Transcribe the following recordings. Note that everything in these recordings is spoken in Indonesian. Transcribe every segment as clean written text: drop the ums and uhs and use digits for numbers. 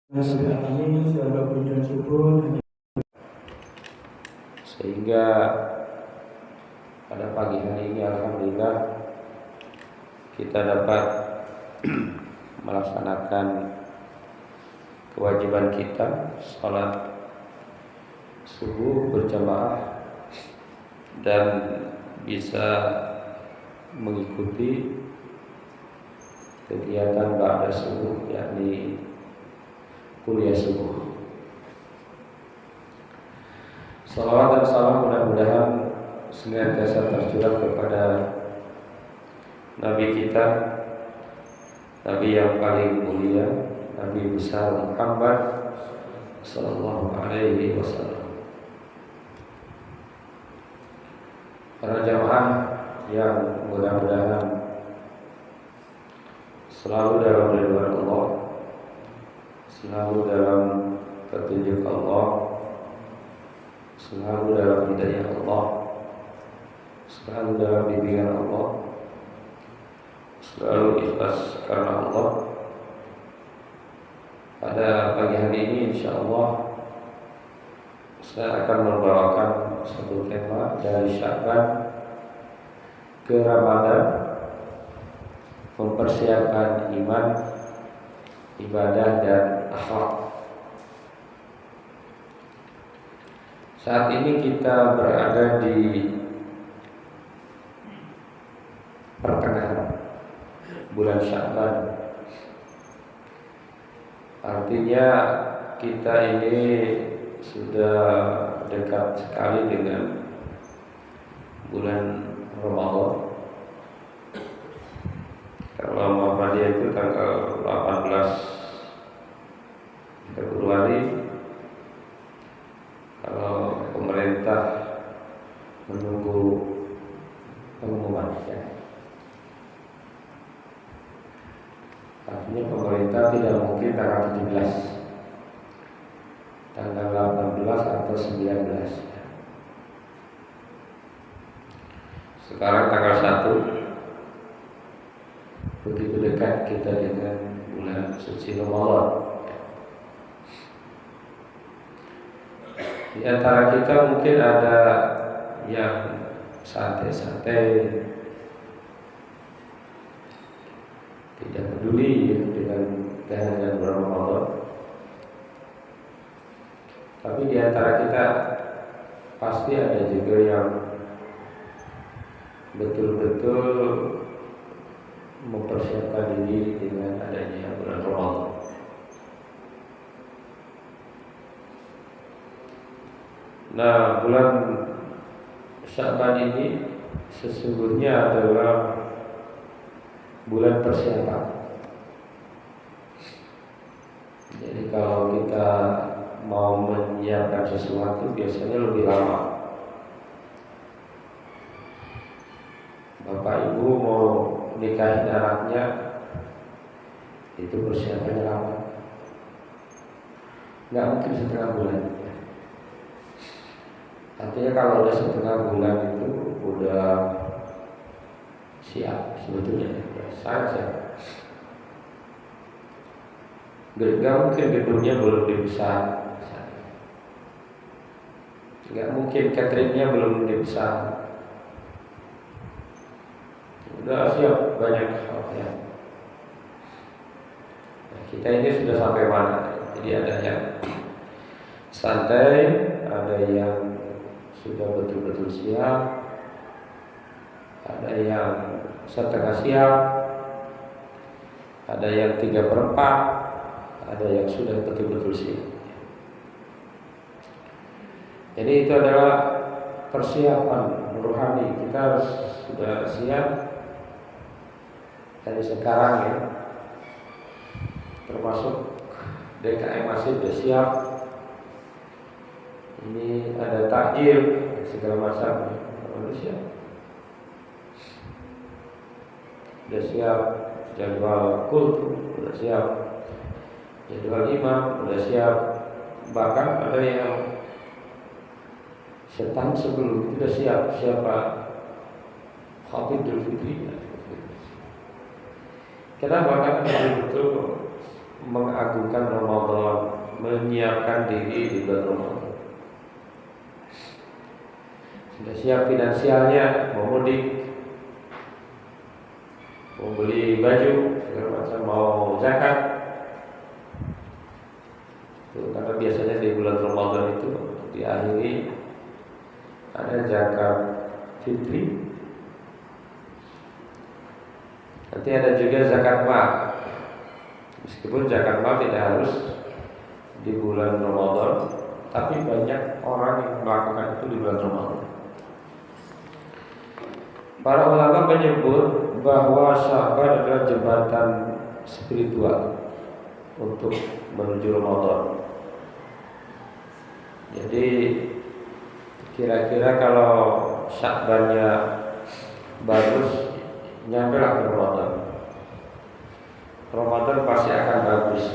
Sehingga pada pagi hari ini alhamdulillah kita dapat melaksanakan kewajiban kita salat subuh berjamaah dan bisa mengikuti kegiatan ba'da subuh, yakni kuliah subuh. Salawat dan salam mudah-mudahan senantiasa tercurah kepada Nabi kita, Nabi yang paling mulia, Nabi besar Muhammad sallallahu alaihi wasallam. Para jamaah yang mudah-mudahan selalu dalam ridwan Allah, selalu dalam petunjuk Allah, selalu dalam hidayah Allah, selalu dalam bimbingan Allah, selalu ikhlas karena Allah. Pada pagi hari ini insyaallah saya akan membawakan satu tema dari Sya'ban ke Ramadan, mempersiapkan iman, ibadah dan akhlak. Saat ini kita berada di pertengahan bulan Sya'ban. Artinya kita ini sudah dekat sekali dengan bulan Ramadan. Kalau Muhammadiyah itu tanggal 18 Februari, kalau pemerintah menunggu pengumuman, ya. Artinya pemerintah tidak mungkin tanggal 17, tanggal 18 atau 19. Sekarang tanggal 1. Begitu dekat kita dengan bulan suci Ramadan. Di antara kita mungkin ada yang santai-santai, tidak peduli dengan kehadiran bulan Ramadan. Tapi di antara kita pasti ada juga yang betul-betul mempersiapkan diri dengan adanya bulan Ramadan. Nah, bulan Sya'ban ini sesungguhnya adalah bulan persiapan. Jadi kalau kita mau menyiapkan sesuatu biasanya lebih lama. Bapak Ibu mau nikahin anaknya, itu persiapannya lama. Nggak mungkin setengah bulan. Artinya kalau udah setengah bulan itu udah siap sebetulnya, saja. Nggak mungkin gedungnya belum dipesan, nggak mungkin cateringnya belum dipesan. Udah siap banyak ya. Nah, kita ini sudah sampai mana? Jadi ada yang santai, ada yang sudah betul-betul siap, ada yang setengah siap, ada yang 3/4, ada yang sudah betul-betul siap. Jadi itu adalah persiapan rohani. Kita sudah siap dari sekarang, ya. Termasuk DKM masih sudah siap. Ini ada takjil segala macam, sudah siap. Sudah siap jadwal kultur, sudah siap jadwal imam, sudah siap. Bahkan ada yang setahun sebelum sudah siap siapa khatib Idul Fitri. Kenapa? Karena betul mengagungkan Ramadan, menyiapkan diri di bulan Ramadan. Sudah siap finansialnya, mau mudik, mau beli baju, segala macam, mau zakat. Itu karena biasanya di bulan Ramadan itu diakhiri ada zakat fitri. Nanti ada juga zakat mal. Meskipun zakat mal tidak harus di bulan Ramadan, tapi banyak orang yang melakukan itu di bulan Ramadan. Para ulama menyebut bahwa Sya'ban adalah jembatan spiritual untuk menuju Ramadan. Jadi kira-kira kalau Sya'bannya bagus, nyampelah ke Ramadan. Ramadan pasti akan bagus.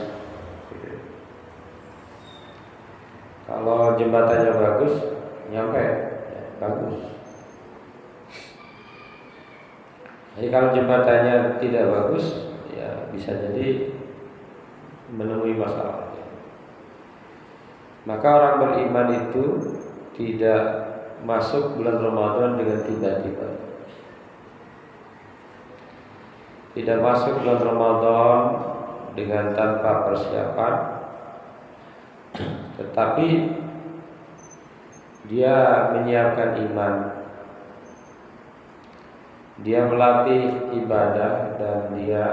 Kalau jembatannya bagus, nyampe ya, bagus. Jadi kalau jembatannya tidak bagus, ya bisa jadi menemui masalah. Maka orang beriman itu tidak masuk bulan Ramadan dengan tiba-tiba. Tidak masuk bulan Ramadan dengan tanpa persiapan, tetapi dia menyiapkan iman, dia melatih ibadah, dan dia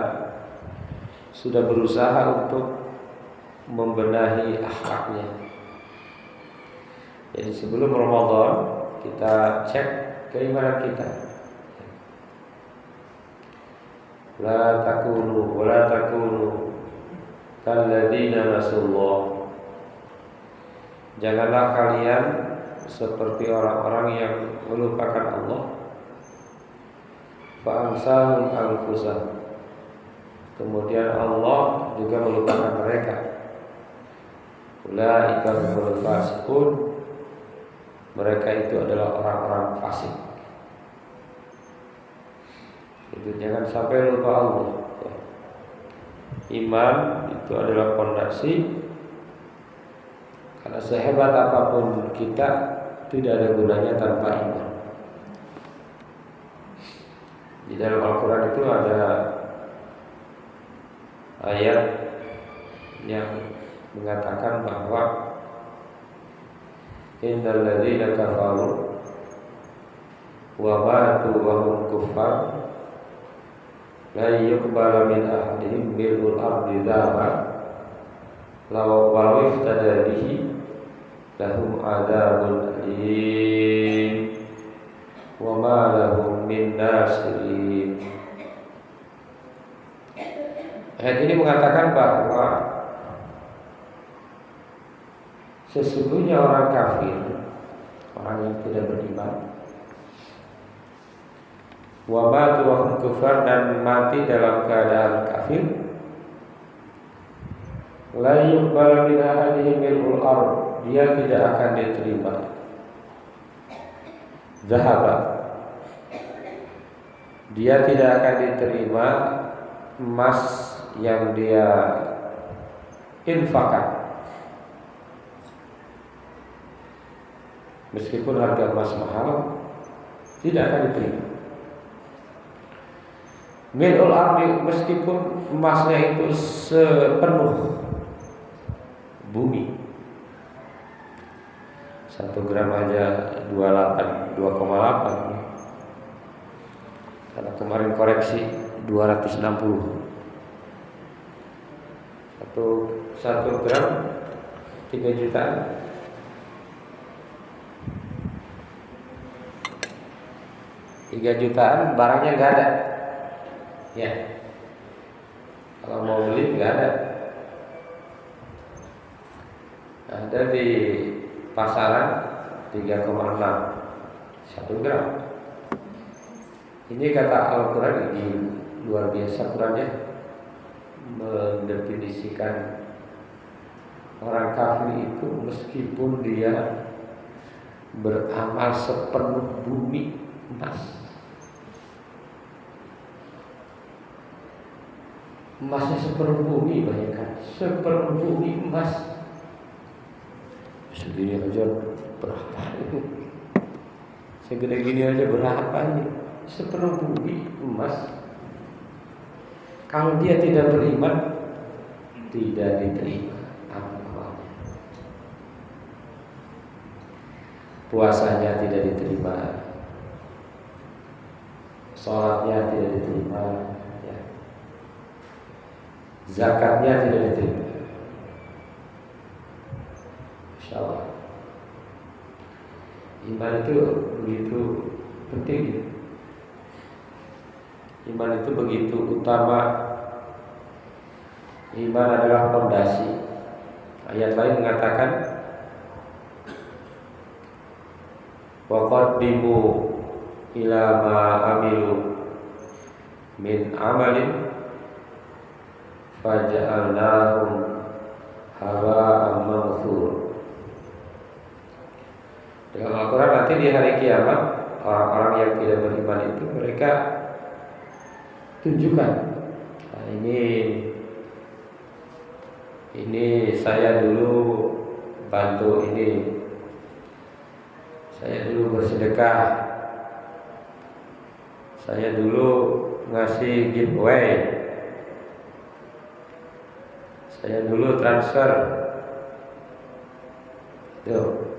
sudah berusaha untuk membenahi akhlaknya. Jadi sebelum Ramadan kita cek keimanan kita. La takunu kalladzina nasullah. Janganlah kalian seperti orang-orang yang melupakan Allah. Fa'ansahum anfusahum. Kemudian Allah juga melupakan mereka. Ulaika humul fasiqun. Mereka itu adalah orang-orang fasik. Itu jangan sampai lupa Allah. Iman itu adalah fondasi. Karena sehebat apapun kita, tidak ada gunanya tanpa iman. Di dalam Al-Quran itu ada ayat yang mengatakan bahwa innal ladzina kafaru wa matu wa hum kuffar la yuqbalu min ahadihim mil'ul ardi dhahaban law iftada bihi lahum adzabun alim wa ma lahum min nasirin. Ayat ini mengatakan bahwa sesungguhnya orang kafir, orang yang tidak beriman, wa matu wa hum kufar, dan mati dalam keadaan kafir, la yuqbalu min ahadihim mil'ul ardh, dia tidak akan diterima zahaba, dia tidak akan diterima emas yang dia infakkan. Meskipun harga emas mahal, tidak akan diterima. Mil'ul ardi, meskipun emasnya itu sepenuh bumi. 1 gram aja 2,8. Karena kemarin koreksi 260. 1 gram 3 jutaan. 3 jutaan barangnya nggak ada. Ya. Kalau mau beli nggak ada. Ada di pasaran 3,6 1 gram. Ini kata Al-Quran ini luar biasa Qurannya mendefinisikan orang kafir itu meskipun dia beramal sepenuh bumi emas. Emasnya sepenuh bumi, bayangkan, sepenuh bumi emas. Segini aja berapa ini? Segede gini aja berapa ini? Sepenuh bumi emas. Kalau dia tidak beriman, tidak diterima amalnya. Puasanya tidak diterima, sholatnya tidak diterima, ya. Zakatnya tidak diterima. Insya Allah. Iman itu begitu penting. Iman itu begitu utama. Iman adalah fondasi. Ayat lain mengatakan, wa qaddimu ila ma amilu min amalin faja'alnahum hawa'an manthur. Dalam Al-Quran nanti di hari kiamat, orang-orang yang tidak beriman itu mereka tunjukkan, nah, ini saya dulu bantu ini, saya dulu bersedekah, saya dulu ngasih giveaway, saya dulu transfer. Tuh,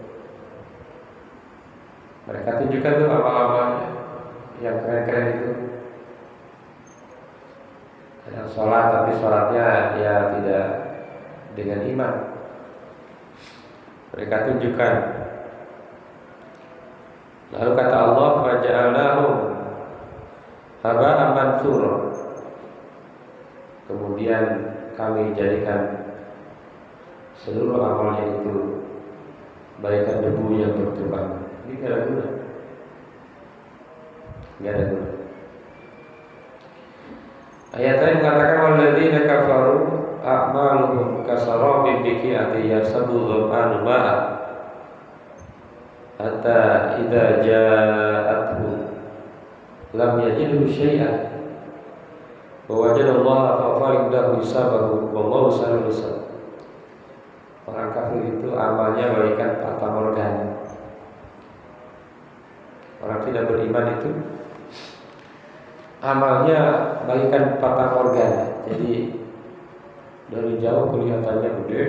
mereka tunjukkan tuh amal-amalnya yang keren-keren itu. Yang sholat tapi sholatnya ya tidak dengan iman. Mereka tunjukkan. Lalu kata Allah, faja'alnahum haba'an mantsura. Kemudian kami jadikan seluruh amalnya itu bagaikan debu yang berterbangan. Ini tidak ada guna. Tidak ada guna. Ayat lain mengatakan walladzina kafaru a'maluhum kasarabin biqi'ati yasabu dhama'anu ma'a hatta idza ja'athu lam yajidhu syai'an wa wajadallaha fa'indahu hisabahu wallahu sari'ul hisab. Orang kafir itu amalnya bagaikan fata morgana. Orang tidak beriman itu amalnya bagaikan fata morgana. Jadi dari jauh kelihatannya gede,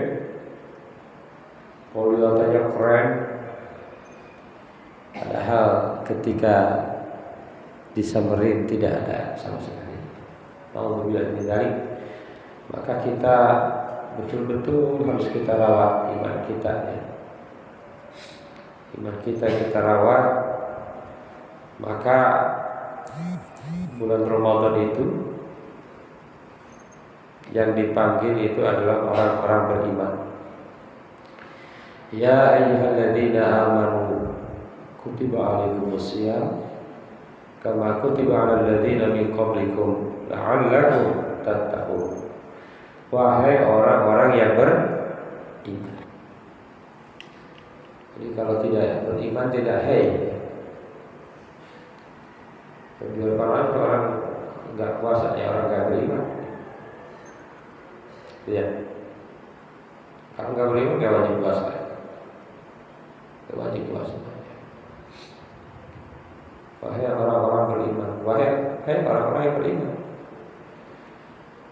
kelihatannya keren, padahal ketika disamperin tidak ada sama sekali. Alhamdulillah dari, maka kita betul-betul harus kita rawat iman kita, ya. Iman kita rawat. Maka bulan Ramadan itu yang dipanggil itu adalah orang-orang beriman. Ya ayyuhalladzina amanu kutiba alaikumusiyam kama kutiba alal ladzina min qablikum la'allakum tattaqun. Wahai orang-orang yang beriman. Jadi kalau tidak beriman tidak Biar orang nggak puasa ya orang nggak beriman, ya. Kalau nggak beriman nggak wajib puasa, nggak wajib puasa. Wahai orang-orang beriman, wahai orang-orang yang beriman.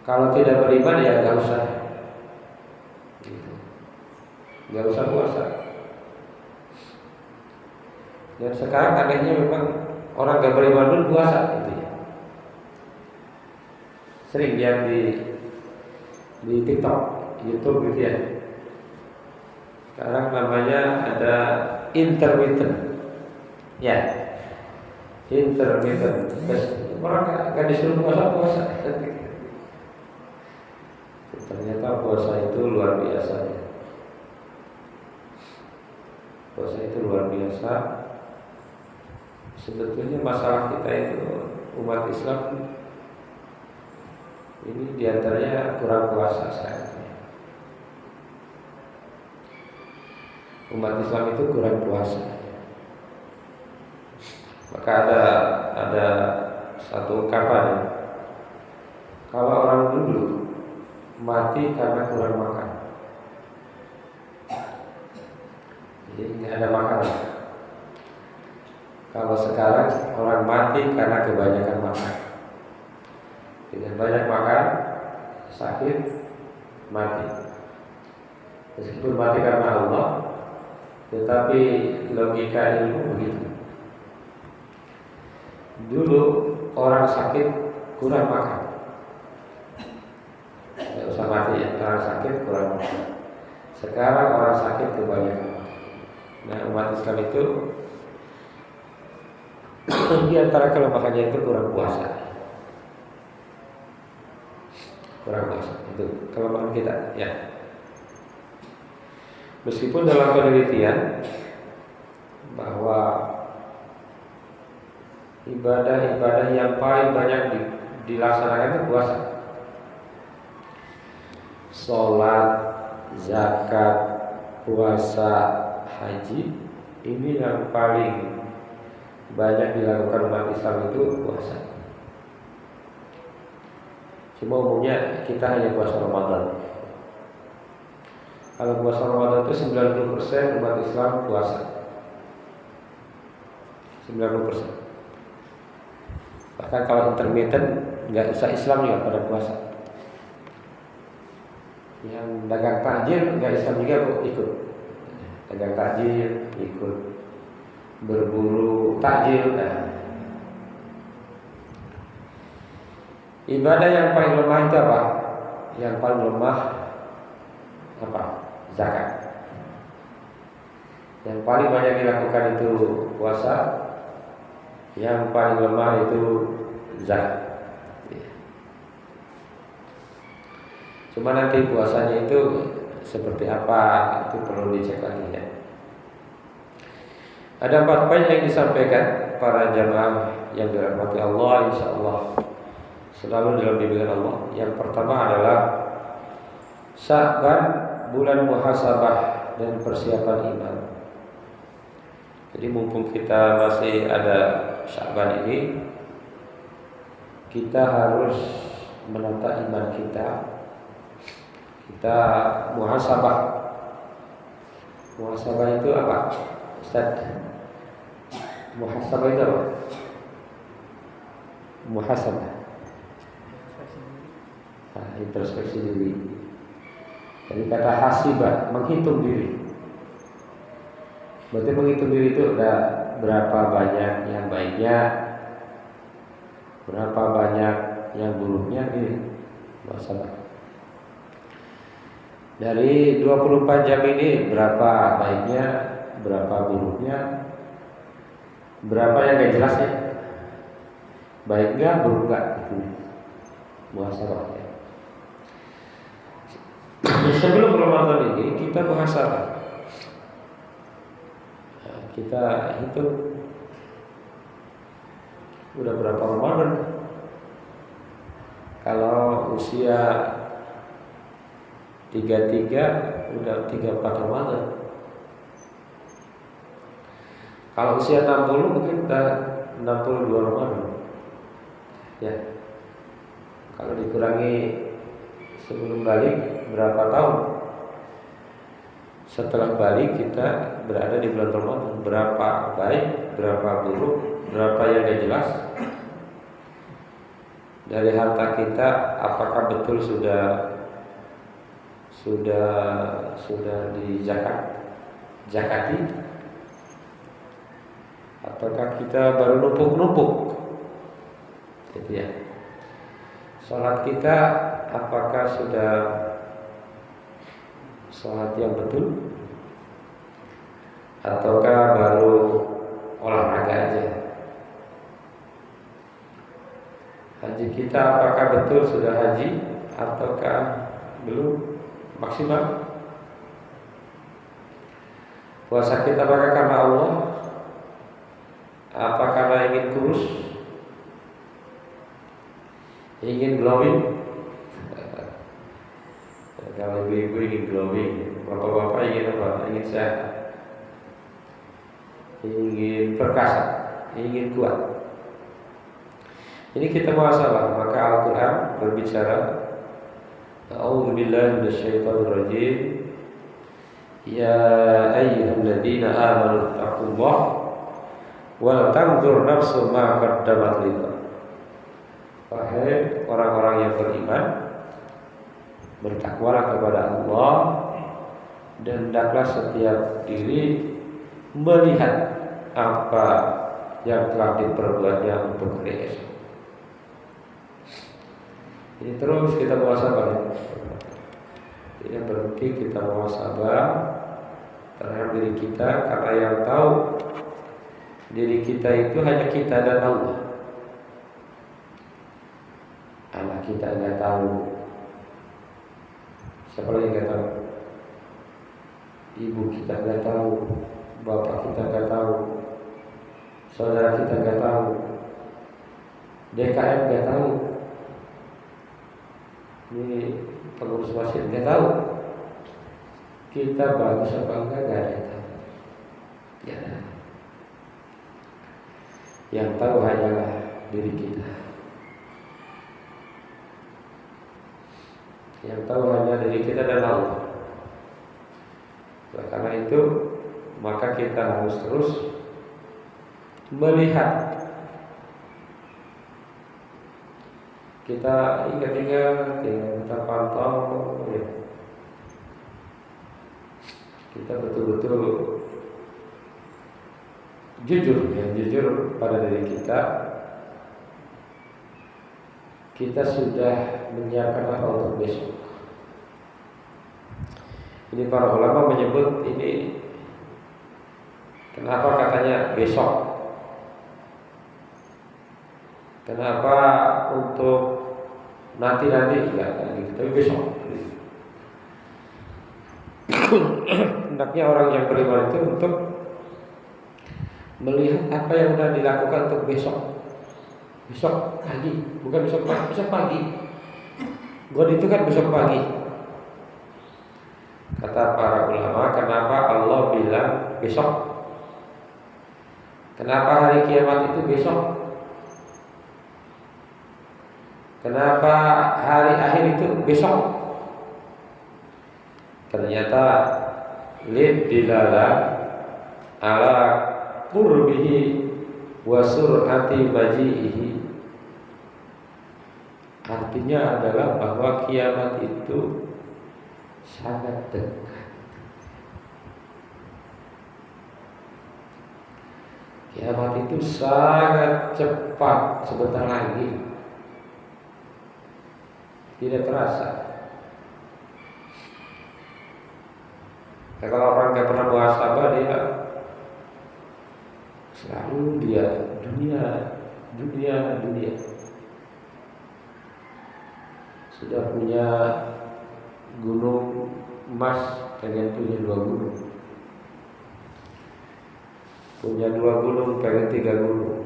Kalau tidak beriman ya nggak usah, gitu. Nggak usah puasa. Dan sekarang anehnya memang orang gak beriman pun puasa gitu ya. Sering lihat di TikTok, YouTube gitu ya. Sekarang namanya ada intermittent. Ya. Intermittent. Orang gak disuruh puasa. Ternyata puasa itu luar biasa ya. Puasa itu luar biasa. Sebetulnya masalah kita itu umat Islam ini diantaranya kurang puasa sekarang. Umat Islam itu kurang puasa. Maka ada satu ungkapan, kalau orang dulu mati karena kurang makan, Jadi nggak ada makanan. Kalau sekarang orang mati karena kebanyakan makan. Dengan banyak makan, sakit, mati. Meskipun mati karena Allah, tetapi logika ilmu begitu. Dulu orang sakit kurang makan. Tidak usah mati ya, orang sakit kurang makan. Sekarang orang sakit kebanyakan makan. Nah, umat Islam itu di antara kelemahannya itu kurang puasa. Kurang puasa itu kelemahan kita ya. Meskipun dalam penelitian bahwa ibadah-ibadah yang paling banyak dilaksanakan itu puasa. Sholat, zakat, puasa, haji, ini yang paling banyak dilakukan umat Islam itu puasa. Cuma umumnya kita hanya puasa Ramadan. Kalau puasa Ramadan itu 90% umat Islam puasa. 90%. Bahkan kalau intermittent nggak usah Islam juga pada puasa. Yang dagang takjil nggak Islam juga ikut. Dagang takjil ikut, berburu takjil. Ibadah yang paling lemah itu apa? Yang paling lemah apa? Zakat. Yang paling banyak dilakukan itu puasa. Yang paling lemah itu zakat. Cuma nanti puasanya itu seperti apa, itu perlu dicek lagi ya. Ada 4 poin yang disampaikan para jamaah yang dirahmati Allah, insya Allah selalu dalam bimbingan Allah. Yang pertama adalah Sya'ban, bulan muhasabah dan persiapan iman. Jadi mumpung kita masih ada Sya'ban ini, kita harus menata iman kita. Kita muhasabah. Muhasabah itu apa? Ustaz? Muhasabah itu apa? Muhasabah. Introspeksi diri. Jadi kata hasibah, menghitung diri. Berarti menghitung diri itu ada berapa banyak yang baiknya, berapa banyak yang buruknya, ini muhasabah. Dari 24 jam ini berapa baiknya, berapa buruknya, berapa yang gak jelas ya, baik gak, buruk gak, itu muhasabah ya. Sebelum Ramadan ini kita muhasabah. Kita hitung udah berapa Ramadan. Kalau usia 33 udah 34 Ramadan. Kalau usia 60 mungkin udah 62 Ramadan. Ya. Kalau dikurangi sebelum balik berapa tahun? Setelah balik kita berada di bulan Ramadan. Berapa baik, berapa buruk, berapa yang gak jelas. Dari harta kita apakah betul sudah zakati, ataukah kita baru numpuk-numpuk? Gitu ya. Salat kita apakah sudah salat yang betul, ataukah baru olahraga aja? Haji kita apakah betul sudah haji, ataukah belum maksimal? Puasa kita apakah karena Allah, apa karena ingin kurus, ingin glowing? Kalau ibu-ibu ingin glowing, bapak-bapak ingin apa? Ingin sehat, ingin perkasa, ingin kuat. Ini kita muhasabah. Maka Al-Quran berbicara, A'udzu billahi minasyaitonir rajim. Ya ayyuhalladzina amanu taqullaha wal tanzur nafsum ma qaddamat lighad. Wahai orang-orang yang beriman, bertakwalah kepada Allah dan hendaklah setiap diri melihat apa yang telah diperbuatnya untuk hari esok. Ini terus kita muhasabah. Tidak berhenti kita muhasabah terhadap diri kita, karena yang tahu diri kita itu hanya kita dan Allah. Anak kita nggak tahu, siapa lagi nggak tahu? Ibu kita nggak tahu, bapak kita nggak tahu, saudara kita nggak tahu, DKM nggak tahu, ini pengurus masjid nggak tahu. Kita bagus apa enggak nggak ada yang tahu. Ya. Yang tahu hanyalah diri kita. Yang tahu hanya diri kita dan Allah. Oleh karena itu, maka kita harus terus melihat. Kita ingat-ingat, kita pantau, ya. Kita betul-betul jujur pada diri kita. Kita sudah menyiapkan apa untuk besok. Ini para ulama menyebut ini, kenapa katanya besok? Kenapa untuk nanti enggak gitu, tapi besok. Hendaknya orang yang beriman itu untuk melihat apa yang sudah dilakukan untuk besok. Besok pagi, bukan besok pagi. God itu kan besok pagi. Kata para ulama, kenapa Allah bilang besok? Kenapa hari kiamat itu besok? Kenapa hari akhir itu besok? Ternyata lid dilala ala qurbihi wa sur'ati maji'ihi. Artinya adalah bahwa kiamat itu sangat dekat. Kiamat itu sangat cepat, sebentar lagi. Tidak terasa. Kalau orang nggak pernah muhasabah, dia selalu dunia. Sudah punya gunung emas, pengen punya 2 gunung. Punya 2 gunung, pengen 3 gunung,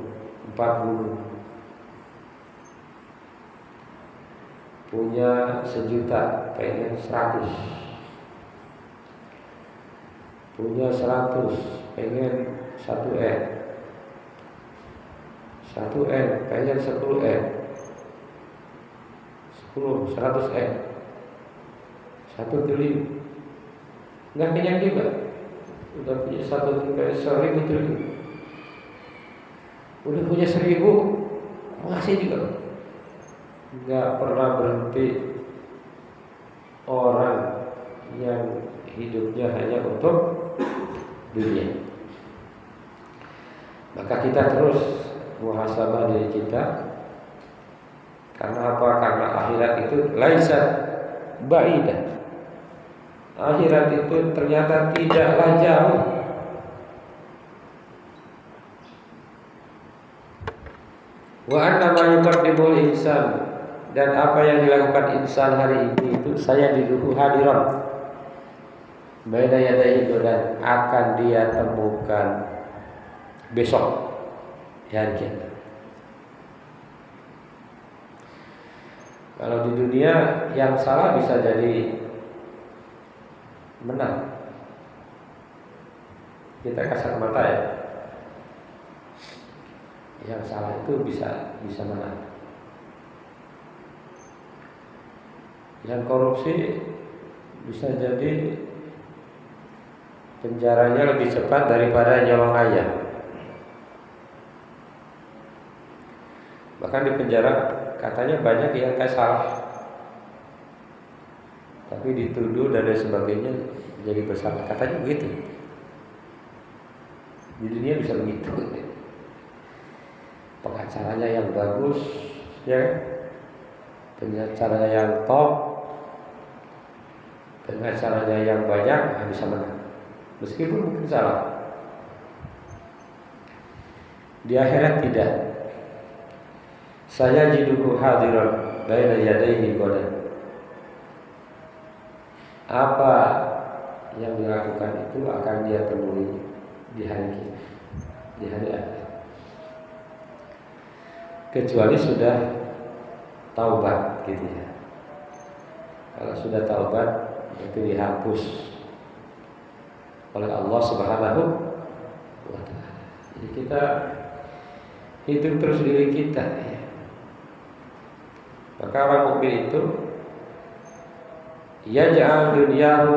4 gunung. Punya 1 juta, pengen 100. Punya 100, pengen 1 M. 1 M, pengen 10 M. 100 M. 1 triliun. Nggak kenyang juga. Udah punya 1 triliun. Udah punya 1000, masih juga. Nggak pernah berhenti orang yang hidupnya hanya untuk dunia. Maka kita terus muhasabah diri kita. Karena apa? Karena akhirat itu laisa ba'idah. Akhirat itu ternyata tidaklah jauh. Wa anna ma yuqaddimul insan, dan apa yang dilakukan insan hari ini itu saya diduhu hadiran baina yadayhi, dan akan dia temukan besok di hari kiamat. Kalau di dunia yang salah bisa jadi menang. Kita kasar mata ya. Yang salah itu bisa menang. Yang korupsi bisa jadi penjaranya lebih cepat daripada nyawang ayam. Bahkan di penjara katanya banyak yang kayak salah, tapi dituduh dan lain sebagainya jadi bersalah. Katanya begitu. Di dunia bisa begitu. Pengacaranya yang bagus, ya, pengacaranya yang top, pengacaranya yang banyak bisa menang, meskipun mungkin salah. Di akhirat tidak. Saya jiduhu hadiran baina yadayhi qadan. Apa yang dilakukan itu akan dia temui di hari kiamat, di hari akhir. Kecuali sudah taubat gitu ya. Kalau sudah taubat itu dihapus oleh Allah Subhanahu wa taala. Jadi kita hidup terus diri kita ya. Maka orang mukmin itu yaj'al dunyahu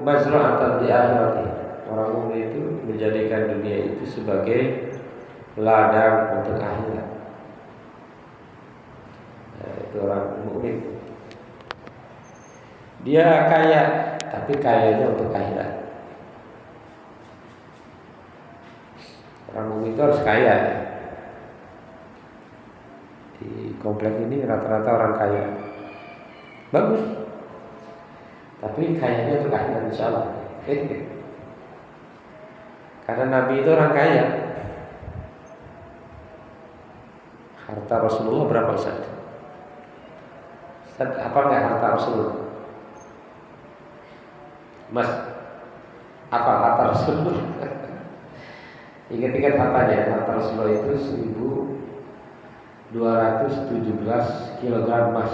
mazra'atan li akhirati. Orang mukmin itu menjadikan dunia itu sebagai ladang untuk akhirat. Itu orang mukmin. Dia kaya, tapi kayanya untuk akhirat. Orang mukmin itu harus kaya. Di komplek ini rata-rata orang kaya, bagus. Tapi kayanya untuk akhirat insyaallah. Karena Nabi itu orang kaya. Harta Rasulullah berapa Ustaz? Apa enggak harta Rasulullah? Mas, apa harta Rasulullah? Ingat-ingat hartanya. Harta Rasulullah itu 1.217 kg emas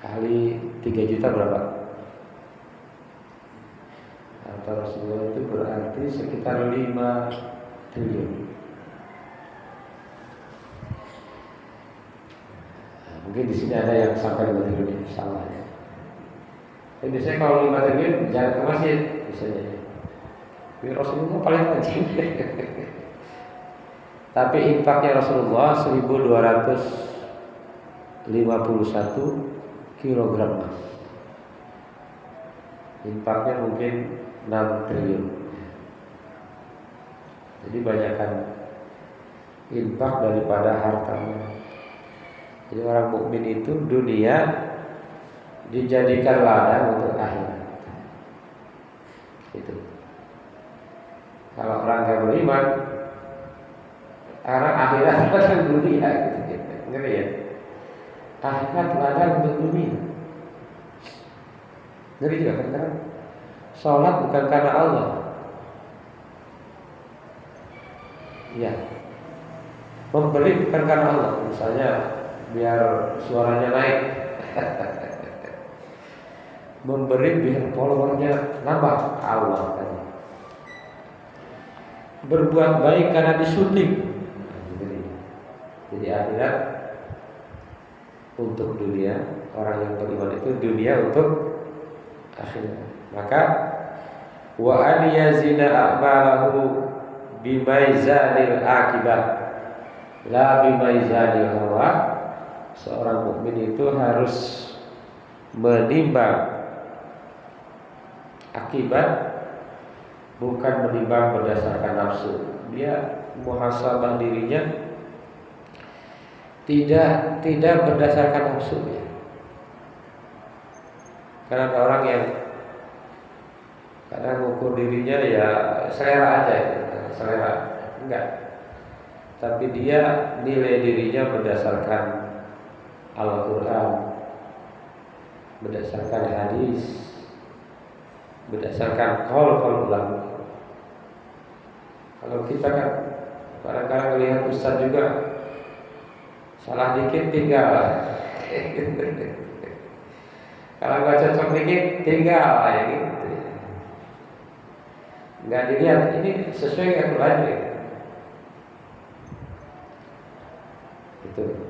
kali 3 juta berapa? Harta Rasulullah itu berarti sekitar 5 triliun. Mungkin di sini ada yang sampai 5 triliun, salah ya. Tapi biasanya kalau 5 triliun jangan ke masjid, biasanya. Tapi Rasulullah paling rajin. Tapi infaknya Rasulullah 1.251 kilogram emas. Infaknya mungkin 6 triliun. Jadi banyakkan infak daripada hartanya. Jadi orang mukmin itu dunia dijadikan ladang untuk akhirat. Itu. Kalau orang yang beriman, orang akhirat ladang dunia, gitu. Ngerti ya? Akhirat ladang untuk dunia. Ngerti juga kan? Karena sholat bukan karena Allah. Ya. Memberi bukan karena Allah. Misalnya biar suaranya naik, memberi biar followernya nambah, Allah kan. Berbuat baik karena disunting. Jadi akhirat untuk dunia, orang yang beriman itu dunia untuk akhirat. Maka wa an yazina a'malahu bimaizanil akibat la bimaizanil hawa. Seorang mukmin itu harus menimbang akibat, bukan menimbang berdasarkan nafsu. Dia muhasabah dirinya tidak berdasarkan nafsu ya. Karena ada orang yang kadang mengukur dirinya ya selera aja ya. Selera enggak. Tapi dia nilai dirinya berdasarkan Al-Quran, berdasarkan hadis, berdasarkan qaul ulama. Kalau kita kan kadang-kadang lihat ustaz juga salah dikit tinggal. Kalau nggak cocok dikit tinggal ya gitu. Nggak dilihat ini sesuai dengan Quran ya. Itu.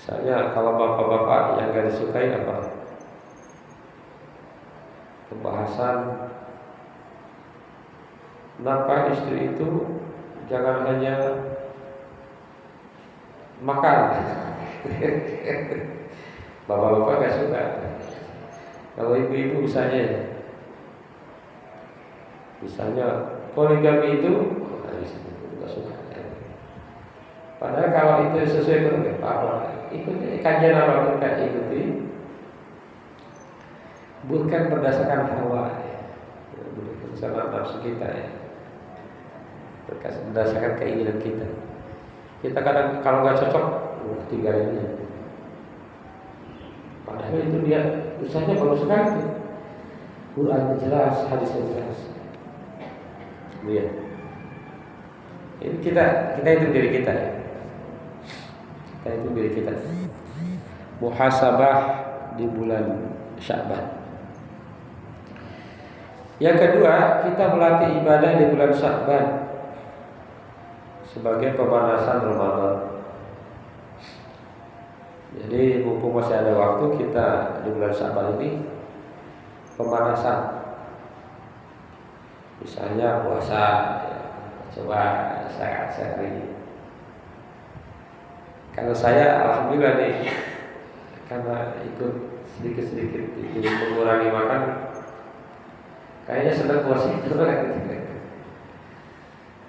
Misalnya kalau bapak-bapak yang gak disukai apa? pembahasan nafkah istri itu jangan hanya makan. Bapak-bapak gak suka. Kalau ibu-ibu misalnya poligami itu gak suka. Padahal kalau itu sesuai dengan apa, ikuti kajian apa kita ikuti, bukan berdasarkan hawa, berdasarkan nafsu kita ya, berdasarkan keinginan kita. Kita kadang kalau nggak cocok, tinggalin aja. Padahal itu dia usahanya bagus sekali. Quran jelas, hadisnya jelas. Iya. Ini kita itu diri kita ya. Kita itu diri kita. Muhasabah di bulan Sya'ban. Yang kedua, kita melatih ibadah di bulan Sya'ban sebagai pemanasan Ramadan. Jadi mumpung masih ada waktu, kita di bulan Sya'ban ini pemanasan. Misalnya puasa, ya, coba sehari. Karena saya alhamdulillah nih, karena ikut sedikit-sedikit itu mengurangi makan, kayaknya sedang puasa itu.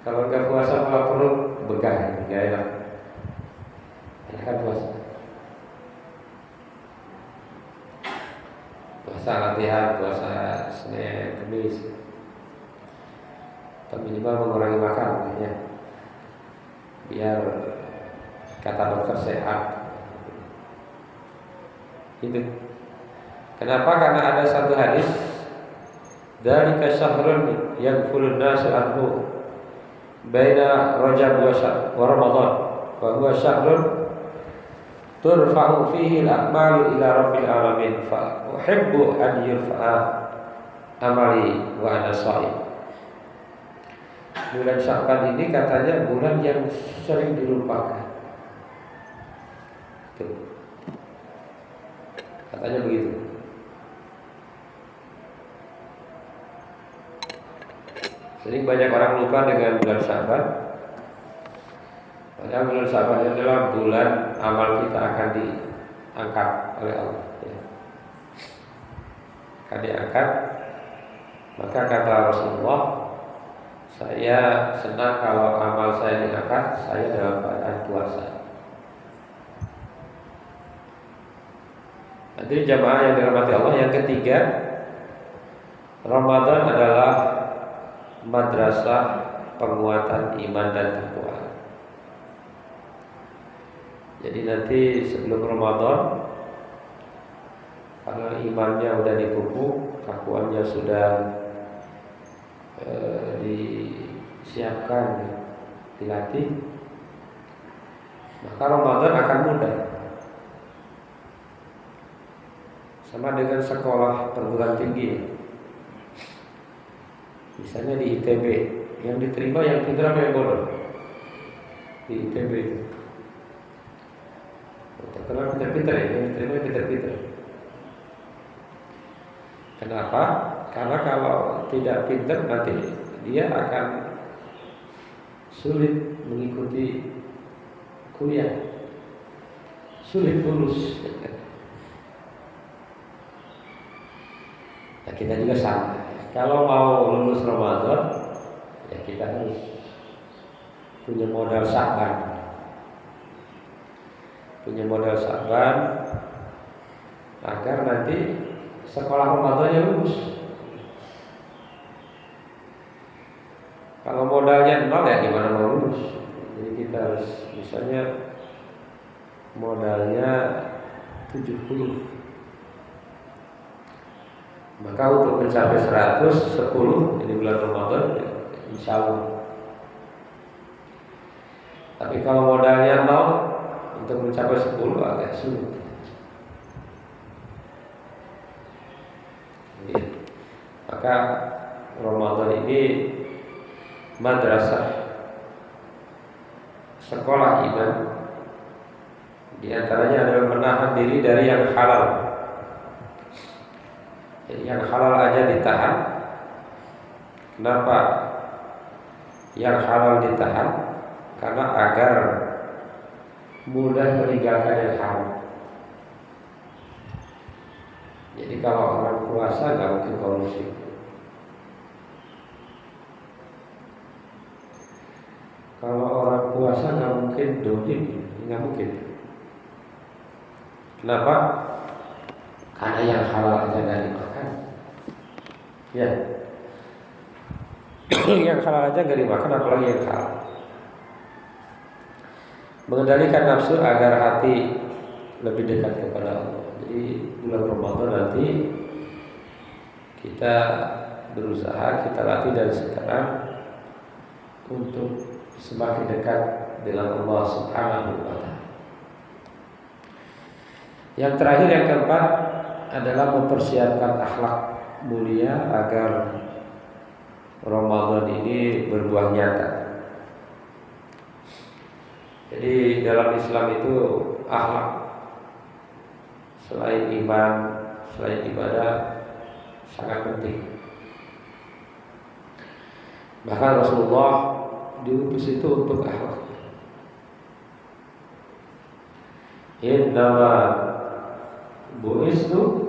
Kalau nggak puasa malah perut begah, nggak enak. Enakan puasa. Puasa latihan, puasa Senin, Kamis. Atau minimal mengurangi makan, ya. Biar kata dokter sehat. Itu. Kenapa? Karena ada satu hadis dari syahrun yaghfulun nasu anhu baina Rajab wa Ramadan wa huwa syahrun turfa'u fihi al-a'malu ila rabbil alamin fa uhibbu an yurfa'a amali wa ana sha'im. Bulan Sya'ban ini katanya bulan yang sering dilupakan. Tuh. Katanya begitu. Jadi banyak orang lupa dengan bulan Sya'ban. Padahal bulan Sya'ban adalah bulan amal kita akan diangkat oleh Allah. Ya. Akan diangkat. Maka kata Rasulullah, saya senang kalau amal saya diangkat, saya dalam keadaan puasa. Nanti jamaah yang dirahmati Allah, yang ketiga, Ramadan adalah madrasah penguatan iman dan takwa. Jadi nanti sebelum Ramadan, kalau imannya sudah dipupuk, takwanya sudah disiapkan, dilatih, maka Ramadan akan mudah. Sama dengan sekolah perguruan tinggi. Misalnya di ITB, yang diterima yang pintar apa yang bodoh? Di ITB itu terkenal pintar-pintar ya, yang diterima yang pintar-pintar. Kenapa? Karena kalau tidak pintar nanti dia akan sulit mengikuti kuliah, sulit lulus. Nah, kita juga sama. Kalau mau lulus Ramadan, ya kita harus punya modal Sya'ban. Punya modal Sya'ban agar nanti sekolah Ramadannya lulus. Kalau modalnya nol ya gimana mau lulus? Jadi kita harus misalnya modalnya 70. Maka untuk mencapai 110 di bulan Ramadan, insya Allah. Tapi kalau modalnya 0, untuk mencapai 10 agak sulit. Ya. Maka Ramadan ini madrasah, sekolah iman. Di antaranya adalah menahan diri dari yang halal. Jadi yang halal aja ditahan. Kenapa yang halal ditahan? Karena agar mudah meninggalkan yang haram. Jadi kalau orang puasa nggak mungkin korupsi. Kalau orang puasa nggak mungkin dolim, nggak mungkin. Kenapa? Karena yang halal aja nggak dimakan. Ya, yang halal aja nggak dimakan, apalagi yang halal. Mengendalikan nafsu agar hati lebih dekat kepada Allah. Jadi bulan Ramadan nanti kita berusaha, kita latih dari sekarang untuk semakin dekat dengan Allah Subhanahu wa Ta'ala. Yang terakhir, yang keempat adalah mempersiapkan akhlak mulia agar Ramadan ini berbuah nyata. Jadi dalam Islam itu akhlak selain iman, selain ibadah sangat penting. Bahkan Rasulullah diutus itu untuk akhlak. Innama bu'istu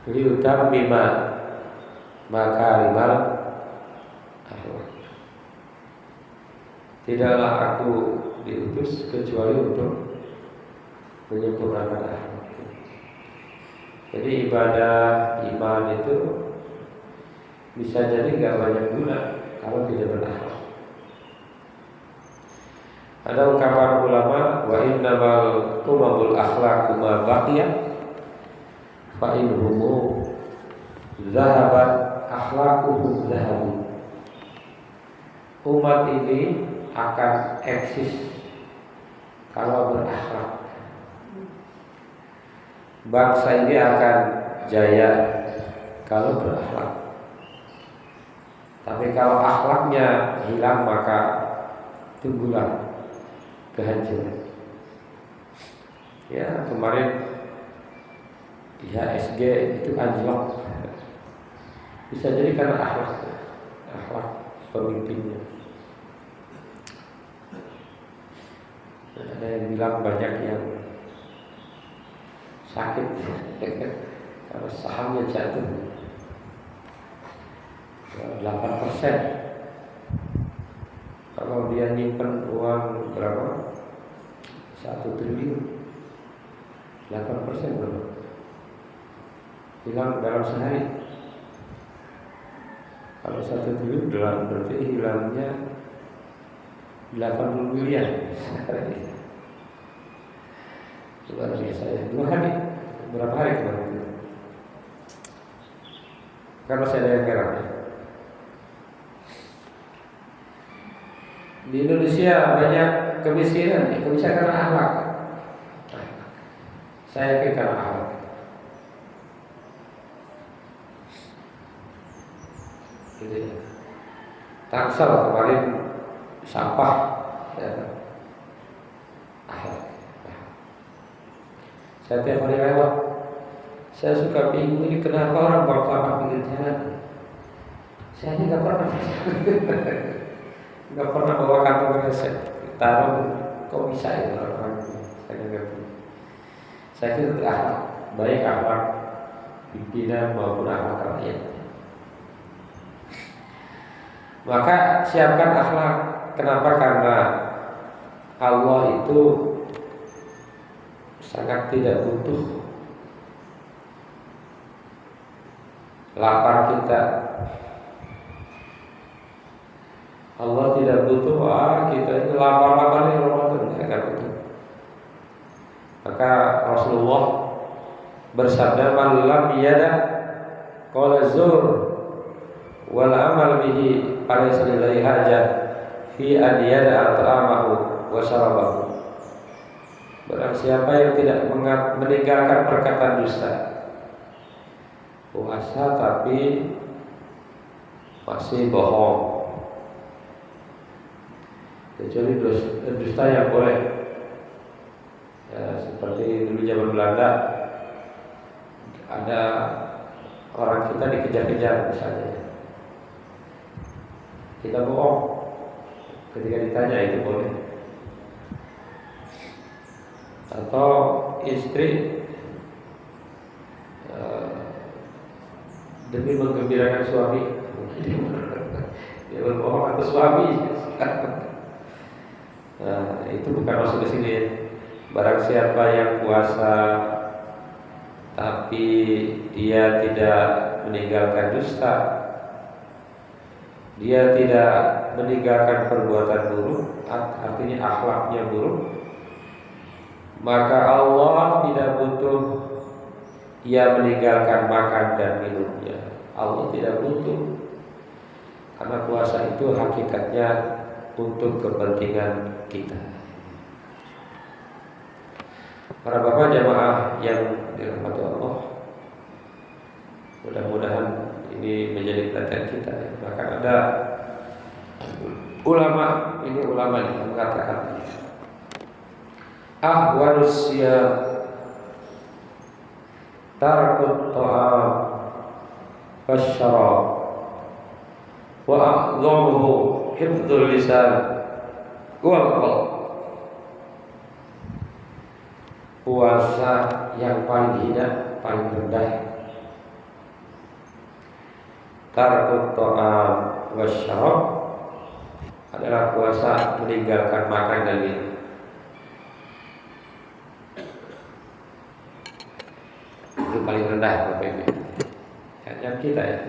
liyutammima makarimal akhlak. Tidaklah aku diutus kecuali untuk menyempurnakan akhlak. Jadi ibadah, iman itu bisa jadi gak banyak guna kalau tidak berakhlak. Ada ungkapan ulama, wa innamal umamul akhlaqu ma baqiya fa inhumu zahabat akhlaquhum zahabu. Umat ini akan eksis kalau berakhlak. Bangsa ini akan jaya kalau berakhlak. Tapi kalau akhlaknya hilang, maka tunggulah kehancuran. Ya, kemarin IHSG itu anjlok. Bisa jadi karena akhlak pemimpinnya. Ada yang bilang banyak yang sakit kalau sahamnya jatuh 8%. Kalau dia nyimpen uang berapa? 1 triliun, 8% berapa? Hilang dalam sehari. Kalau 1 triliun berarti hilangnya 80 miliar. Luar biasa ya. 2 hari. Berapa hari kemarin itu? Karena saya ada yang merah ya. Di Indonesia banyak kemiskinan karena akhlak. Saya yakin karena akhlak. Gitu ya. Tangsel kemarin sampah ya. Akhlak. Saya tiap hari lewat, saya suka bingung ini kenapa orang buang sampah pinggir jalan. Saya ini nggak pernah bawa kantong kresek, taruh, kok bisa ya orang saya nggak ngerti. Saya kira itu akhlak, baik akhlak pimpinan maupun akhlak rakyat. Maka siapkan akhlak. Kenapa? Karena Allah itu sangat tidak butuh lapar kita. Allah tidak butuh kita ini lapar-lapar ini Ramadan, enggak butuh. Maka Rasulullah bersabda, "Man lam yada qala zur wal amal bihi alaysa lillahi hajah fi an yada ta'amahu wa syarabahu." Barang siapa yang tidak meninggalkan perkataan dusta, puasa tapi masih bohong, kecuali dusta yang boleh ya, seperti dulu zaman Belanda ada orang kita dikejar-kejar misalnya, kita bohong ketika ditanya, itu boleh. Atau istri demi menggembirakan suami, dia berbohong atau suami. Nah, itu bukan masuk ke sini ya. Barang siapa yang puasa tapi dia tidak meninggalkan dusta, dia tidak meninggalkan perbuatan buruk, artinya akhlaknya buruk, maka Allah tidak butuh ia meninggalkan makan dan minumnya. Allah tidak butuh, karena puasa itu hakikatnya untuk kepentingan kita. Para bapak jamaah yang dirahmati Allah, mudah-mudahan ini menjadi perhatian kita. Bahkan ada ulama, ini ulama yang mengatakan ahwanus siyam tarkut ta'am wasyarab wa a'dhamuhu hifdzul lisan wal qalb. Puasa yang paling hina, paling rendah, tarkut ta'am wasyarab, adalah puasa meninggalkan makan dan minum. Itu paling rendah Bapak Ibu. Yang kita ya,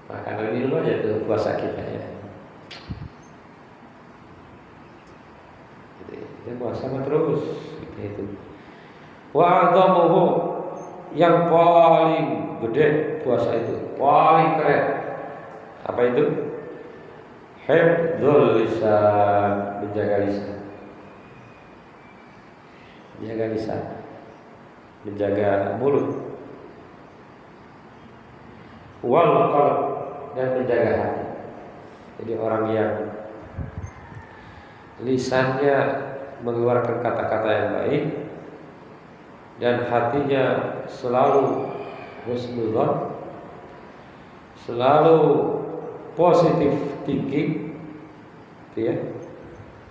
makan dan minum aja itu puasa kita ya. Itu puasa terus itu. Wa a'dhamuhu, yang paling gede puasa itu, paling keren. Apa itu? Hifdzul lisan, menjaga lisan. Menjaga lisan, menjaga mulut. Wal qalb, dan menjaga hati. Jadi orang yang lisannya mengeluarkan kata-kata yang baik dan hatinya selalu husnudzon, selalu positif thinking, gitu ya.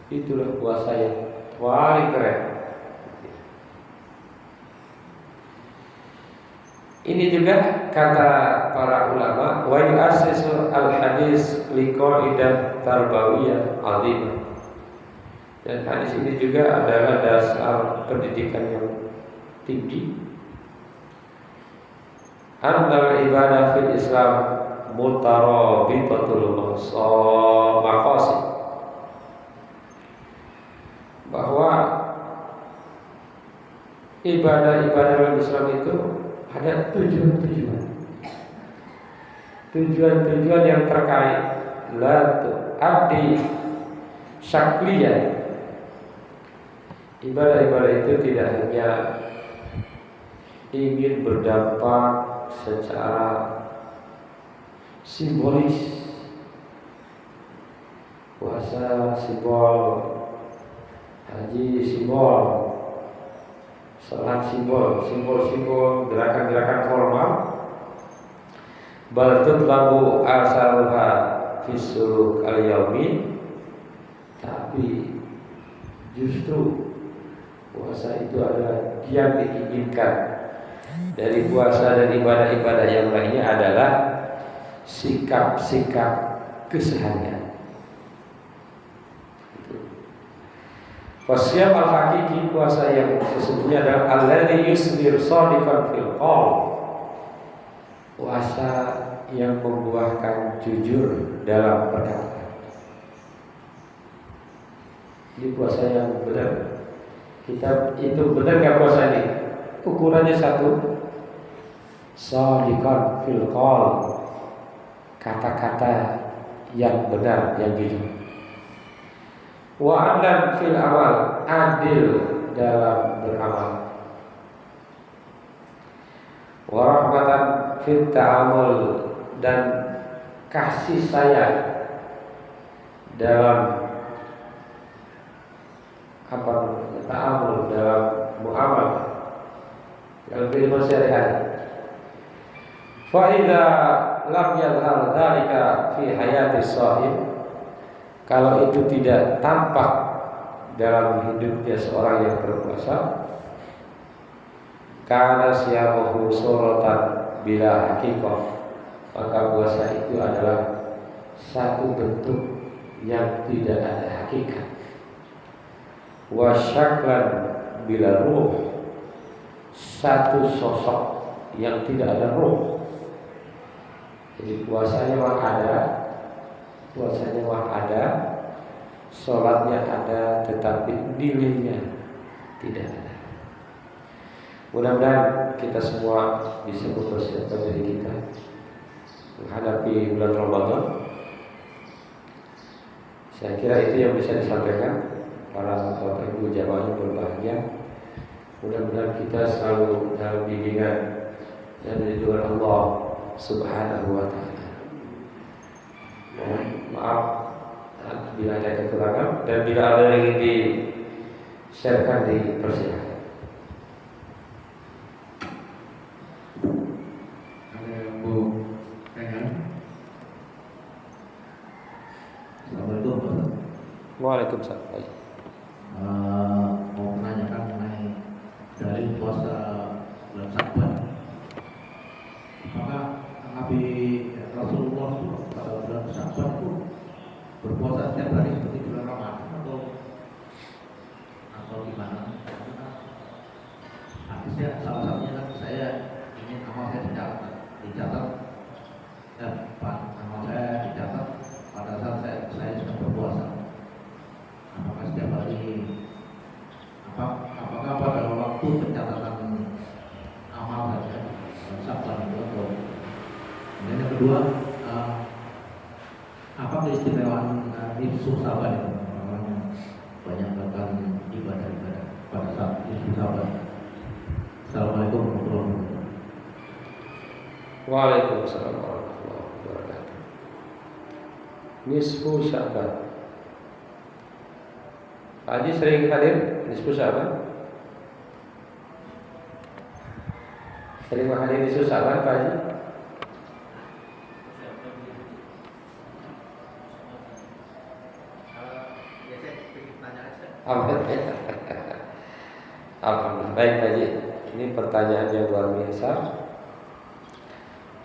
Itulah puasa yang paling keren. Ini juga kata para ulama, wa yu'assisu al-hadis liqaidah tarbawiyah azimah. Dan hadis ini juga adalah dasar pendidikan yang tinggi. Annal ibadah fil Islam mutarabitatul maqasid, bahwa ibadah-ibadah dalam Islam itu ada tujuan yang terkait. La abdi syakliyah, ibadah-ibadah itu tidak hanya ingin berdampak secara simbolis, puasa simbol, haji simbol, salat simbol, gerakan-gerakan formal. Bal tutlabu asaruha fi suluk al-yaumi, tapi justru puasa itu adalah yang diinginkan dari puasa dan ibadah-ibadah yang lainnya adalah sikap-sikap keseharian. Wasyam al-hakiki, puasa yang sesungguhnya adalah alladzi yusbir shadiqan fil qaul, puasa yang membuahkan jujur dalam perkataan. Ini puasa yang benar. Kita itu benar nggak puasa ini? Ukurannya satu, shadiqan fil qaul, kata-kata yang benar, yang jujur. Wa adlan fil amal, adil dalam beramal. Wa rahmatan fil ta'amul, dan kasih sayang dalam ta'amul, dalam muamalah, dalam kehidupan sehari-hari. Fa idza lam yadhhar dzalika fi hayati shahid, kalau itu tidak tampak dalam hidupnya seorang yang berpuasa, karena siyamuhu suratan bila haqiqah, maka puasa itu adalah satu bentuk yang tidak ada hakikat. Wa syaklan bila ruh, satu sosok yang tidak ada ruh. Jadi puasanya mah ada, sholatnya ada, tetapi nilainya tidak ada. Mudah-mudahan kita semua bisa mempersiapkan diri kita menghadapi bulan Ramadan. Saya kira itu yang bisa disampaikan para bapak ibu jamaah yang berbahagia. Mudah-mudahan kita selalu dalam bimbingan dan ridwan Allah Subhanahu wa ta'ala. Mohon maaf bila ada kekurangan, dan bila ada yang ingin di-sharekan dipersilakan. Ada Bu Rehan. Assalamualaikum Pak. Waalaikumsalam. Mau menanyakan mengenai dari puasa bulan Syawal. Apakah Nabi Rasulullah pada bulan Syawal itu berpuasa setiap hari seperti bulan Ramadan atau gimana? Hadisnya salah satunya kan saya ingin amal saya dicatat dan amal saya dicatat pada saat saya sedang berpuasa. Apakah setiap hari? Apakah pada waktu pencatatan amal saja Syawal itu atau? Kemudian yang kedua, apa keistimewaan nisfu Syawal itu? Orang yang banyak melakukan ibadah pada saat nisfu Syawal. Assalamualaikum warahmatullahi wabarakatuh. Waalaikumsalam warahmatullahi wabarakatuh. Nisfu Sya'ban. Pak Haji sering hadir nisfu Sya'ban? Sering hadir nisfu Sya'ban Pak Haji? Alhamdulillah. Baik Pak Haji, ini pertanyaan yang luar biasa.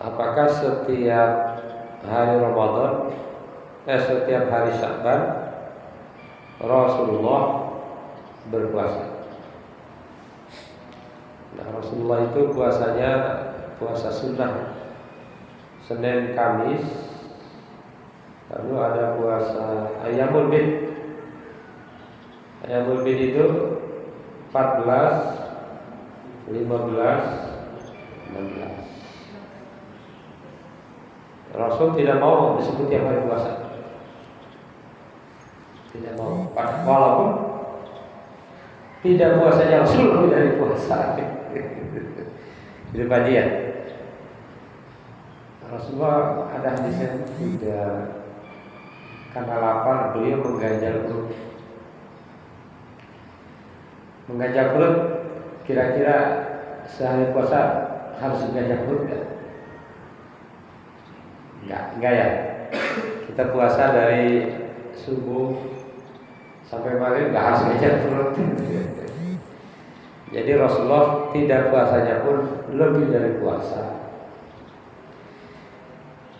Apakah setiap hari Ramadan, setiap hari Sya'ban Rasulullah berpuasa? Nah, Rasulullah itu puasanya puasa sunnah, Senin Kamis, lalu ada puasa Ayyamul Bid. Ayyamul Bid itu 14, 15, 16. Rasul tidak mau disebut tiap hari puasa. Tidak mau. Walaupun tidak puasanya Rasul lebih dari puasa. Itu bagian. Rasulullah ada hadisnya tidak, karena lapar beliau mengganjal perut. Mengganjal perut, kira-kira sehari puasa harus mengganjal perut enggak ya. Kita puasa dari subuh sampai maghrib enggak harus mengganjal perut. Jadi Rasulullah tidak puasanya pun lebih dari puasa.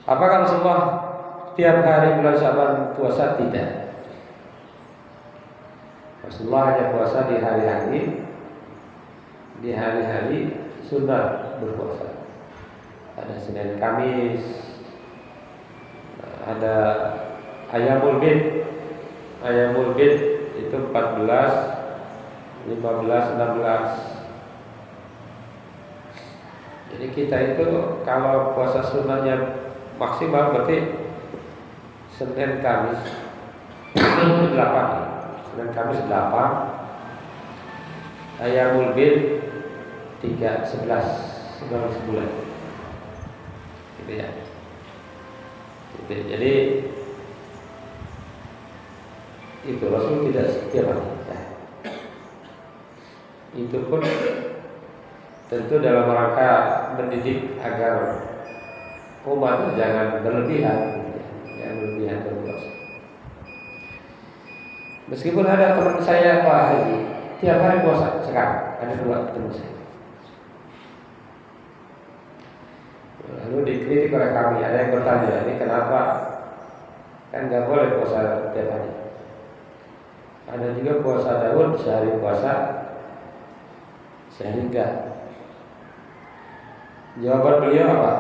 Apakah Rasulullah tiap hari bulan Sya'ban puasa? Tidak. Rasulullah hanya puasa di hari-hari sunnah berpuasa. Ada Senin Kamis, ada Ayyamul Bid. Ayyamul Bid itu 14, 15, 16. Jadi kita itu kalau puasa sunnahnya maksimal berarti Senin Kamis 8. Senin Kamis 8, Ayyamul Bid 3, 11 sebulan. Gitu ya. Gitu. Jadi itu Rasul tidak setiap hari. Ya. Itu pun tentu dalam rangka mendidik agar umat itu jangan berlebihan, jangan berlebihan berpuasa. Meskipun ada teman saya Pak Haji, tiap hari puasa sekarang, ada 2 teman saya. Lalu dikritik oleh kami, ada yang bertanya, ini kenapa? Kan nggak boleh puasa tiap hari. Ada juga puasa Daud, sehari puasa, sehari enggak. Jawaban beliau apa?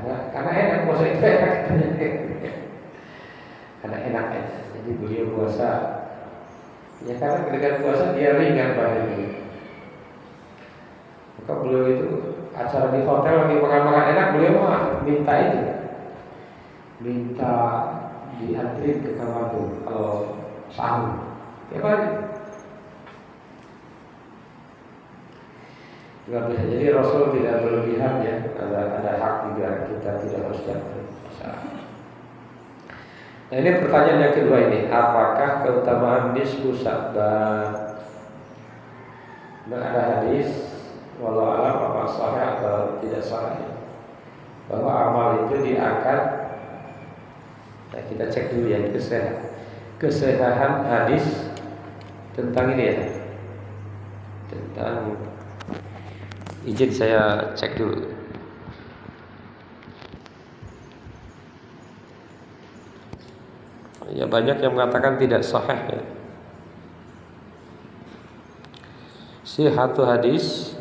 Nah, karena enak puasa itu enak. Karena enak ya. Jadi beliau puasa, ya karena dengan puasa dia ringan badannya. Maka beliau itu acara di hotel lagi makan-makan enak, beliau mah minta itu, minta diantri ke kamar tuh kalau sahur. Ya kan? Nggak bisa. Jadi Rasul tidak berlebihan ya. Ada hak juga, kita tidak harus jatuh masalah. Nah ini pertanyaan yang kedua ini, apakah keutamaan nisfu Sya'ban? Dan ada hadis, walau alam apa sahih atau tidak sahih, bahwa amal itu diangkat. Nah kita cek dulu ya kesehahan hadis tentang ini ya, tentang, izin saya cek dulu. Ya banyak yang mengatakan tidak sahih ya. Sihatu hadis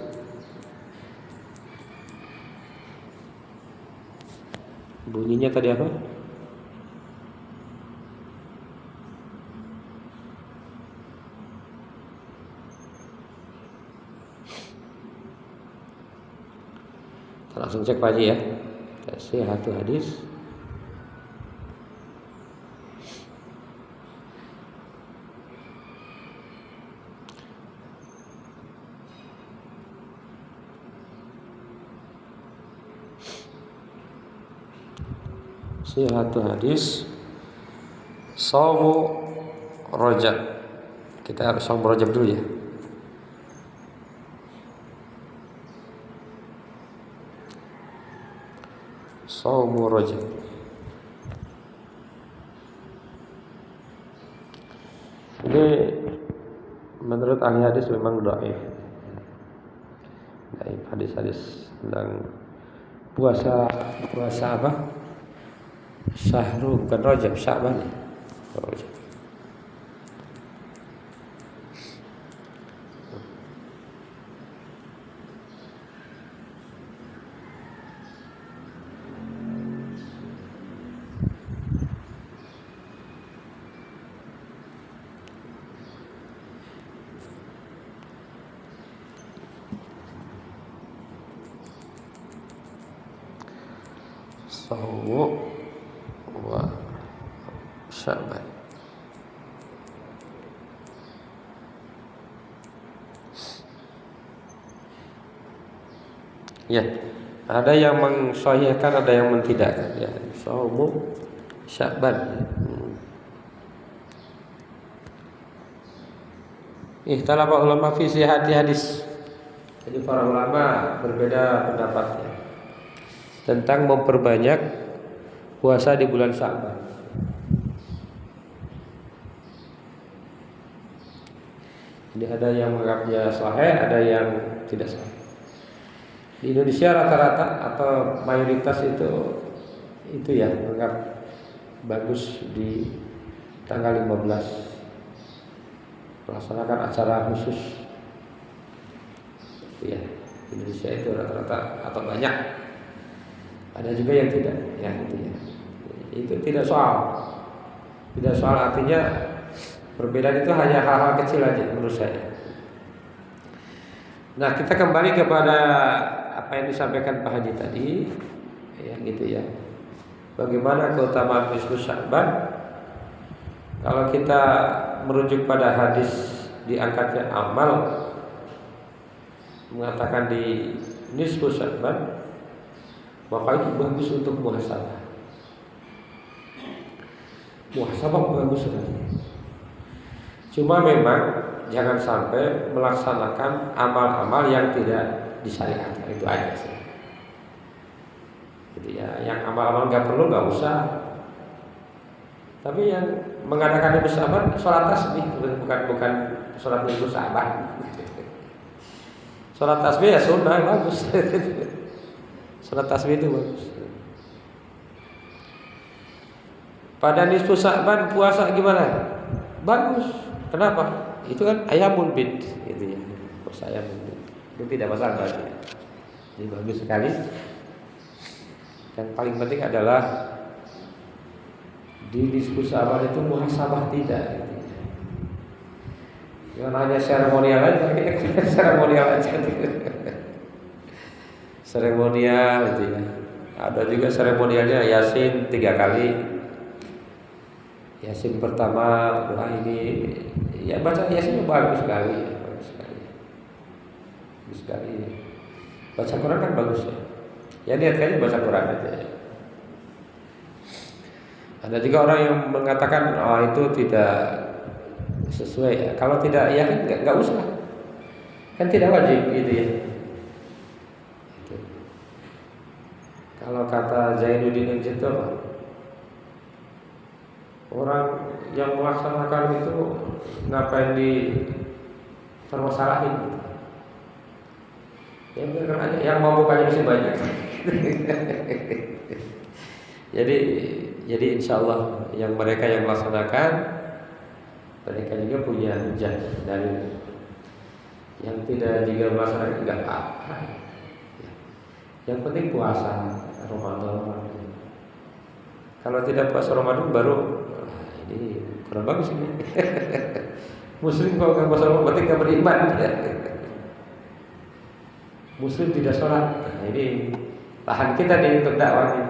bunyinya tadi apa? Kita langsung cek Pak Haji ya. Sihatu hadis. Sihatu hadis Shaumu Rajab. Kita harus Shaumu Rajab dulu ya. Shaumu Rajab. Ini menurut ahli hadis memang dhaif. Dhaif hadis-hadis tentang puasa apa? Syahrul, bukan Rajab, Sya'ban. Rajab. Shaumu wa Sya'ban. Ya, ada yang mensahihkan, ada yang mentidakkan ya. Shaumu Sya'ban. Ikhtalafa ulama fi sihhati hadis. Jadi para ulama berbeda pendapatnya tentang memperbanyak puasa di bulan Sya'ban. Jadi ada yang menganggapnya sahih, ada yang tidak sahih. Di Indonesia rata-rata atau mayoritas itu ya menganggap bagus di tanggal 15 melaksanakan acara khusus. Ya, Indonesia itu rata-rata atau banyak. Ada juga yang tidak, ya gitu ya. Itu tidak soal. Tidak soal, artinya perbedaan itu hanya hal-hal kecil aja menurut saya. Nah, kita kembali kepada apa yang disampaikan Pak Haji tadi, ya gitu ya. Bagaimana keutamaan nisfu Sya'ban? Kalau kita merujuk pada hadis diangkatnya amal, mengatakan di nisfu Sya'ban, maka itu bagus untuk muhasabah. Muhasabah bagus sekali. Cuma memang jangan sampai melaksanakan amal-amal yang tidak disyariatkan, itu aja sih. Gitu ya. Yang amal-amal nggak perlu nggak usah. Tapi yang mengadakannya bersama sholat tasbih, bukan sholat minggu sahabat. Sholat tasbih ya sunnah, bagus. Sholat tasbih itu bagus. Pada nisfu Sya'ban puasa gimana? Bagus. Kenapa? Itu kan ayamul bid, gitu ya. Puasa ayamul bid. Itu tidak masalah. Jadi bagus sekali. Yang paling penting adalah di nisfu Sya'ban itu muhasabah tidak. Gitu. Yang hanya seremonial aja, kita seremonial aja. Seremonial gitu ya. Ada juga seremonialnya Yasin 3 kali. Yasin pertama doa ini ya baca Yasin bagus sekali, bagus sekali. Bagus sekali. Baca Quran kan bagus ya. Ya niatkannya baca Quran aja. Ada juga orang yang mengatakan itu tidak sesuai ya. Kalau tidak yakin nggak usah. Kan tidak wajib gitu ya. Gitu. Kalau kata Zainuddin Al-Jitto, orang yang melaksanakan itu ngapain dipermasalahin? Ya biarkan aja, yang mau bukanya masih banyak. Jadi insya Allah yang mereka yang melaksanakan, mereka juga punya hujah dari yang tidak juga melaksanakan enggak apa. Yang penting puasa Ramadan. Kalau tidak puasa Ramadan baru ini kurang bagus ini. Muslim kalau nggak puasa Ramadan berarti nggak beriman. Muslim tidak sholat. Nah, ini lahan kita nih untuk dakwah ini.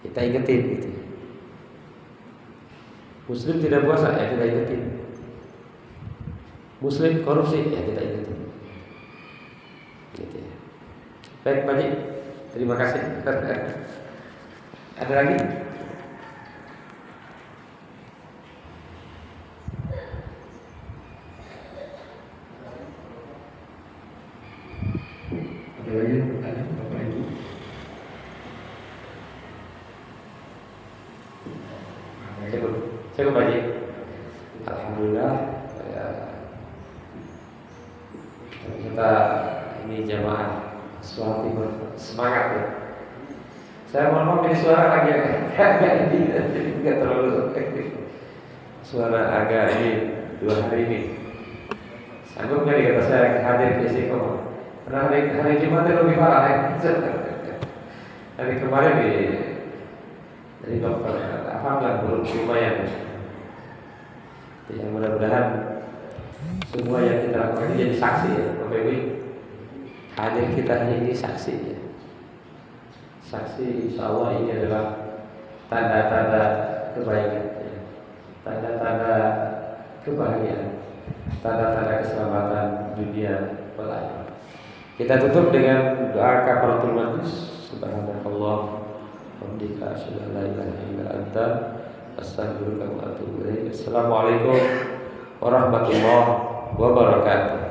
Kita ingetin gitu. Muslim tidak puasa ya kita ingetin. Muslim korupsi ya kita ingetin. Gitu ya. Baik Pak Haji, terima kasih. Ada lagi? Ada lagi pertanyaan Bapak Ibu? Cukup Pak Haji. Alhamdulillah ya, kita ini jamaah sholat semangat ya. Saya mohon maaf ini suara lagi agak ini tidak terlalu suara agak ini 2 hari ini. Sanggup nggak kata saya hadir ke Istiqomah? Karena hari Jumat itu lebih parah ya. Hari kemarin dari dokter apa nggak belum lumayan. Yang mudah-mudahan semua yang kita lakukan ini jadi saksi ya, Bapak Ibu. Hadir kita hari ini saksi ya. Saksi insya Allah ini adalah tanda-tanda kebaikan ya. Tanda-tanda kebahagiaan, tanda-tanda keselamatan dunia akhirat. Kita tutup dengan doa kafaratul majlis. Subhanakallah wa bihamdika asyhadu an la ilaha illa anta astaghfiruka wa atubu ilaik. Assalamualaikum warahmatullahi wabarakatuh.